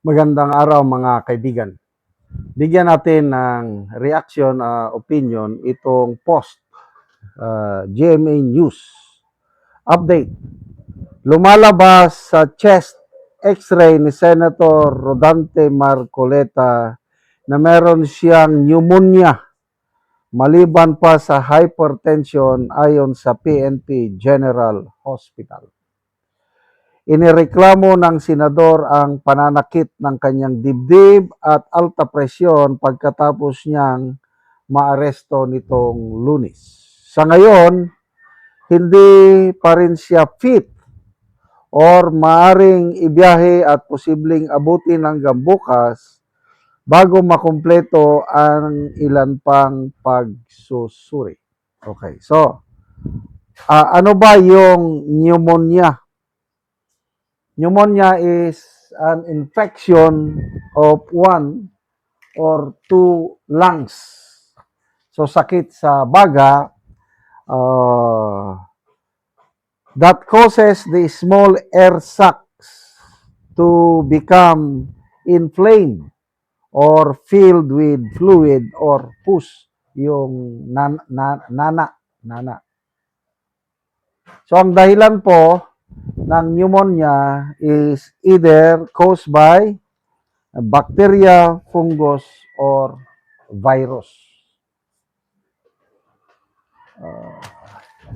Magandang araw mga kaibigan. Bigyan natin ng reaction, opinion itong post, GMA News. Update. Lumalabas sa chest x-ray ni Senator Rodante Marcoleta na meron siyang pneumonia maliban pa sa hypertension ayon sa PNP General Hospital. Inireklamo ng senador ang pananakit ng kanyang dibdib at alta presyon pagkatapos niyang maaresto nitong Lunes. Sa ngayon, hindi pa rin siya fit or maaring ibiyahe at posibleng abutin hanggang bukas bago makumpleto ang ilan pang pagsusuri. Okay, so ano ba yung pneumonia? Pneumonia is an infection of one or two lungs. So sakit sa baga that causes the small air sacs to become inflamed or filled with fluid or pus, yung nana. So ang dahilan po ng pneumonia is either caused by bacteria, fungus, or virus.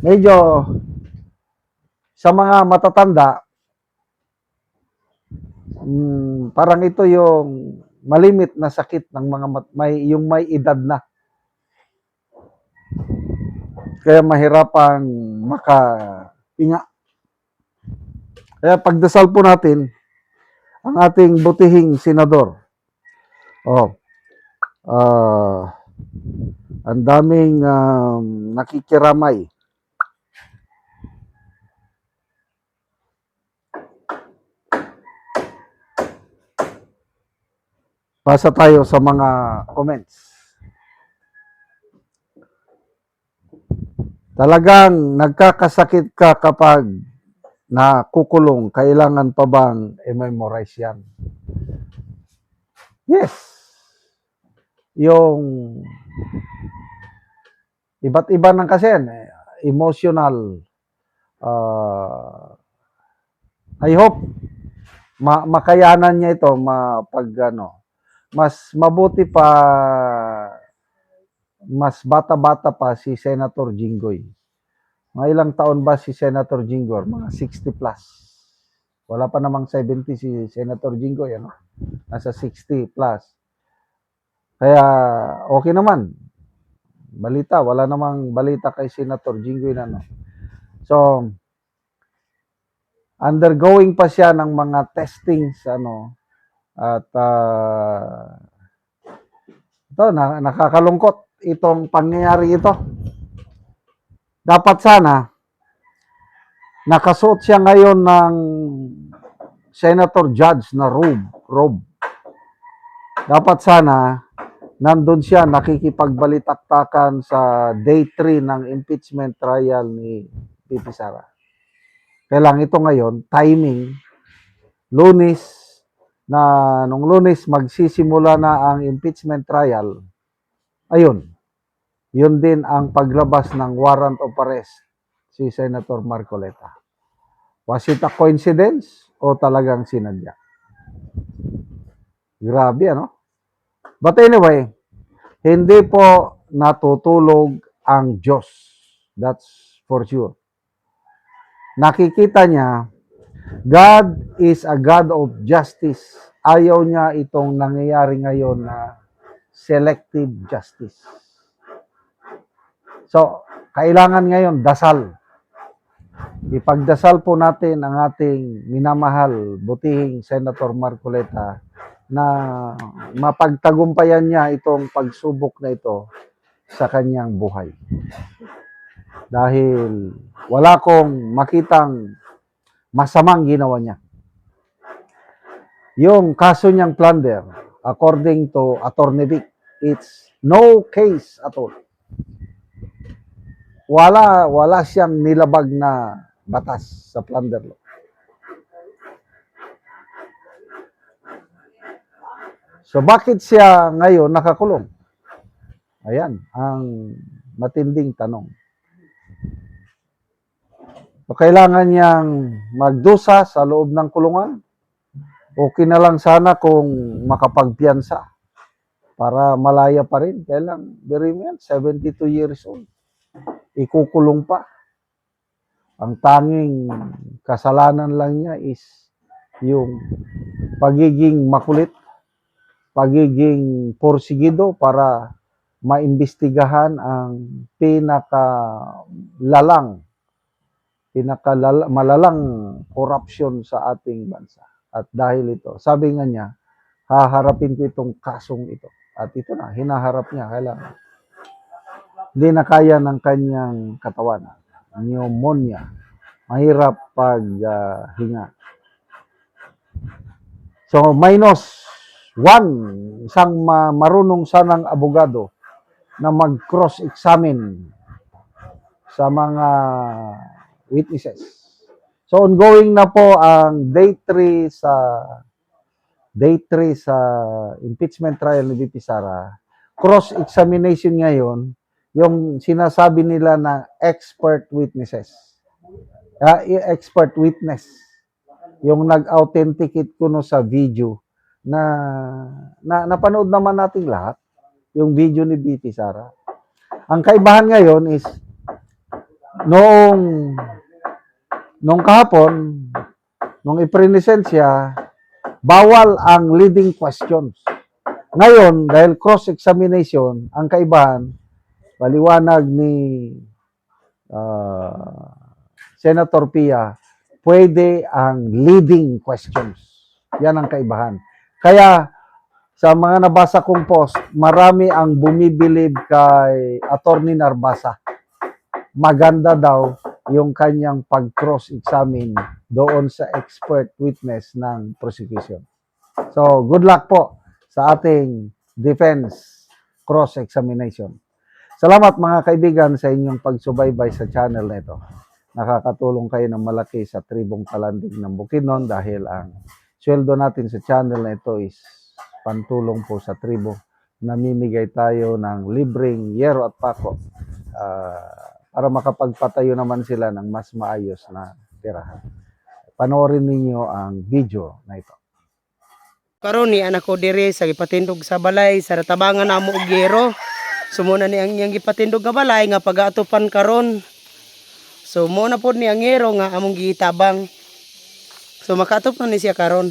Medyo sa mga matatanda, parang ito yung malimit na sakit ng mga yung may edad na. Kaya mahirapang makahinga. Kaya pagdasal po natin ang ating butihing senador. Ang daming nakikiramay. Basa tayo sa mga comments. Talagang nagkakasakit ka kapag nakukulong, kailangan pa bang i-memorize yan? Yes. Yung iba't iba ng kasi yan, emotional. I hope makayanan niya ito mas mabuti pa, mas bata-bata pa si Senator Jinggoy. Mga ilang taon ba si Senator Jinggoy? Mga 60 plus. Wala pa namang 70 si Senator Jinggoy, ano? Nasa 60 plus. Kaya okay naman. Balita, wala namang balita kay Senator Jinggoy na, no? So, undergoing pa siya ng mga testings, at ito, nakakalungkot itong pangyayari ito. Dapat sana, nakasuot siya ngayon ng Senator Judge na robe. Dapat sana, nandun siya nakikipagbalitaktakan sa day 3 ng impeachment trial ni P.P. Sara. Kaya lang ito ngayon, timing, Lunes, nung Lunes magsisimula na ang impeachment trial, ayun, yun din ang paglabas ng warrant of arrest si Senator Marcoleta. Was it a coincidence o talagang sinadya? Grabe, ano? But anyway, hindi po natutulog ang Diyos. That's for sure. Nakikita niya, God is a God of justice. Ayaw niya itong nangyayari ngayon na selective justice. So, kailangan ngayon dasal. Ipagdasal po natin ang ating minamahal, butihing Senator Marcoleta na mapagtagumpayan niya itong pagsubok na ito sa kanyang buhay. Dahil wala kong makitang masamang ginawa niya. Yung kaso niyang plunder, according to Attorney Vic, it's no case at all. Wala siyang nilabag na batas sa plunder law. So bakit siya ngayon nakakulong? Ayan, ang matinding tanong. So kailangan niyang magdusa sa loob ng kulungan? Okay na lang sana kung makapagpiyansa para malaya pa rin. Kailang, very well, 72 years old. Ikukulong pa. Ang tanging kasalanan lang niya is yung pagiging makulit, pagiging porsigido para maimbestigahan ang malalang korupsyon sa ating bansa. At dahil ito, sabi nga niya, haharapin ko itong kasong ito. At ito na, hinaharap niya. Kailangan. Hindi na kaya ng kanyang katawan. Pneumonia. Mahirap paghinga. So, -1, isang marunong sanang abogado na mag-cross-examine sa mga witnesses. So, ongoing na po ang day 3 sa impeachment trial ni VP Sara. Cross-examination ngayon, yung sinasabi nila na expert witnesses. Expert witness. Yung nag-authenticate ko no sa video na napanood naman nating lahat, yung video ni VP Sara. Ang kaibahan ngayon is noong kahapon, nung i-present siya, bawal ang leading questions. Ngayon, dahil cross-examination, ang kaibahan, paliwanag ni Senator Pia, pwede ang leading questions. Yan ang kaibahan. Kaya, sa mga nabasa kong post, marami ang bumibilib kay Attorney Narbasa. Maganda daw yung kanyang pag-cross-examine doon sa expert witness ng prosecution. So, good luck po sa ating defense cross-examination. Salamat mga kaibigan sa inyong pagsubaybay sa channel nito. Nakakatulong kayo ng malaki sa tribong Kalandig ng Bukidnon dahil ang sweldo natin sa channel na ito is pantulong po sa tribo. Namimigay tayo ng libreng yero at pako para makapagpatayo naman sila ng mas maayos na tirahan. Panoorin ninyo ang video na ito. Karon ni anak ko dire sa gipatindog sa balay sa ratabangan amo og yero. Sumuna ni ang iyang gipatindog nga balay nga pag-atupan karon. So mo na pod ni ang yero nga among gitabang. So makatup na ni siya karon.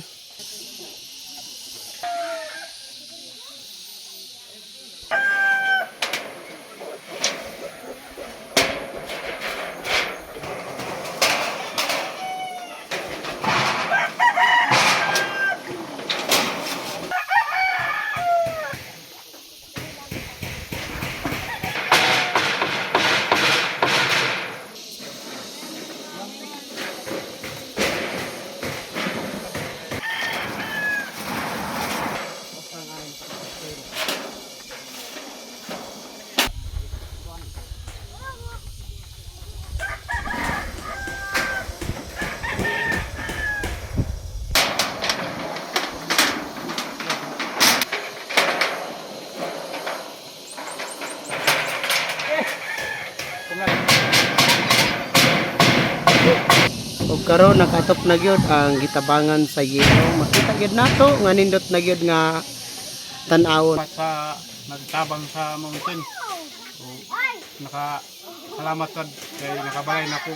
Og karon nakatop na gyud ang gitabangan sa yero. Makita gyud nato nga nindot na gyud nga tan-awon. Sa nagtabang sa mountain. So, salamat sad kay nakabalay na ko.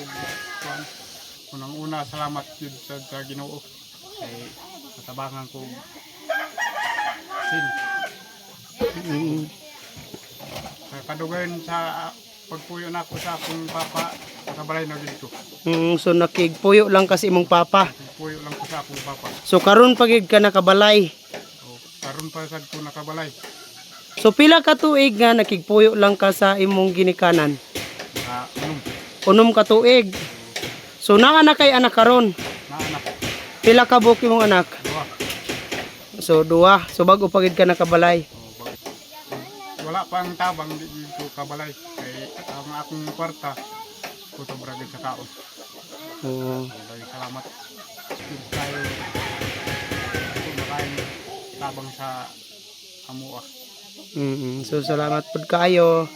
Unang-una salamat jud sa Ginoo kay natabangan ko sin. Kadugayon sa pagpuyo na ko sa akong papa, nakabalay na dito. So nakigpuyo lang kasi imong papa. Puyo lang ko sa akong papa. So karon pagid ka nakabalay. So, karon pa sad ko nakabalay. So pila ka tuig nga nakigpuyo lang ka sa imong ginikanan? Unom ka tuig. So naa na kay anak karon. Naanak. Pila ka buok imong anak? Duha. So duha. So bago pagid ka nakabalay. Wala pa ang tabang dito kabalay kay ang akong kwarta kuto bragid sa kaon. Salamat tayo kung makain tabang sa amo. So salamat pud kaayo.